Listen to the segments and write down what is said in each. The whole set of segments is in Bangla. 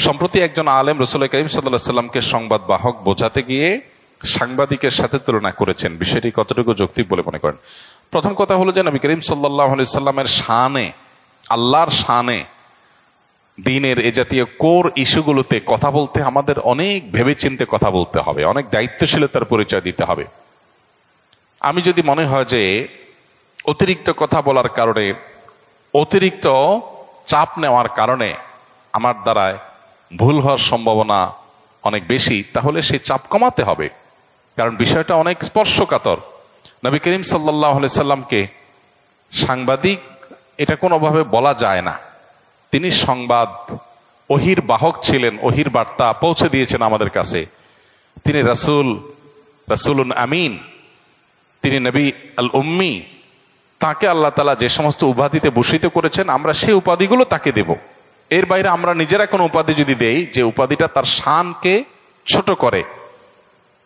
সম্প্রতি একজন আলেম রাসূল করিম সাল্লাল্লাহু আলাইহি সাল্লামকে সংবাদ বাহক বোঝাতে গিয়ে সাংবাদিকের সাথে তুলনা করেছেন। বিষয়টি কতটুকু যৌক্তিক বলে মনে করেন? প্রথম কথা হলো যে নবী করিম সাল্লাল্লাহু আলাইহি সাল্লামের শানে, আল্লাহর শানে, দ্বীনের এ জাতীয় কোর ইস্যুগুলোতে কথা বলতে আমাদের অনেক ভেবেচিন্তে কথা বলতে হবে, অনেক দায়িত্বশীলতার পরিচয় দিতে হবে। আমি যদি মনে হয় যে অতিরিক্ত কথা বলার কারণে, অতিরিক্ত চাপ নেওয়ার কারণে আমার দ্বারায় ভুল হওয়ার সম্ভাবনা অনেক বেশি, তাহলে সেই চাপ কমাতে হবে, কারণ বিষয়টা অনেক স্পর্শকাতর। নবী করিম সাল্লাল্লাহু আলাইহি সাল্লামকে সাংবাদিক এটা কোনোভাবে বলা যায় না। তিনি সংবাদ ওহির বাহক ছিলেন, ওহির বার্তা পৌঁছে দিয়েছেন আমাদের কাছে। তিনি রাসূলুন আমিন, তিনি নবী আল উম্মি। তাকে আল্লাহ তাআলা যে সমস্ত উপাধিতে ভূষিত করেছেন, আমরা সেই উপাধিগুলো তাকে দেব। এর বাইরে আমরা নিজেরা কোনো উপাধি যদি দেই যে উপাধিটা তার শানকে ছোট করে,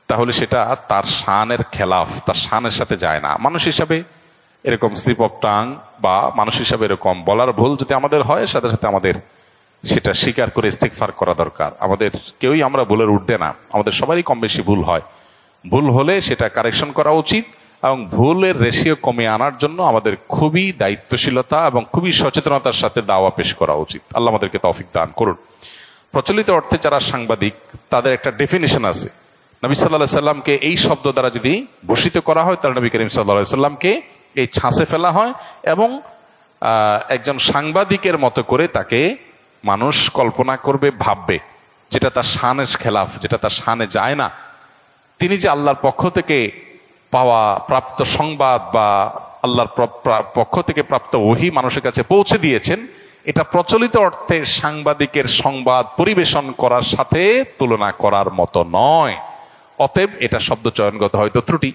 তাহলে সেটা তার শানের খেলাফ, তার শানের সাথে যায় না। মানুষ হিসাবে এরকম স্লিপ অফ টাং বা মানুষ হিসাবে এরকম বলার ভুল যদি আমাদের হয়, সাথে সাথে আমাদের সেটা স্বীকার করে ইস্তিগফার করা দরকার। আমাদের কেউই আমরা ভুলের ঊর্ধ্বে না, আমাদের সবারই কম বেশি ভুল হয়। ভুল হলে সেটা কারেকশন করা উচিত এবং ভুলের রেশিও কমিয়ে আনার জন্য আমাদের খুবই দায়িত্বশীলতা এবং খুবই সচেতনতার সাথে দাওয়া পেশ করা উচিত। আল্লাহ আমাদেরকে তৌফিক দান করুন। প্রচলিত অর্থে যারা সাংবাদিক, তাদের একটা ডেফিনিশন আছে। নবী সাল্লাল্লাহু আলাইহি সাল্লামকে এই শব্দ দ্বারা যদি ভূষিত করা হয়, তাহলে নবী করিম সাল্লাল্লাহু আলাইহি সাল্লামকে এই ছাঁচে ফেলা হয় এবং একজন সাংবাদিকের মতো করে তাকে মানুষ কল্পনা করবে, ভাববে, যেটা তার শানের খেলাফ, যেটা তার শানে যায় না। তিনি যে আল্লাহর পক্ষ থেকে পাওয়া প্রাপ্ত সংবাদ বা আল্লাহর পক্ষ থেকে প্রাপ্ত ওহী মানুষের কাছে পৌঁছে দিয়েছেন, এটা প্রচলিত অর্থে সাংবাদিকের সংবাদ পরিবেশন করার সাথে তুলনা করার মতো নয়। অতএব এটা শব্দ চয়নগত হয়তো ত্রুটি।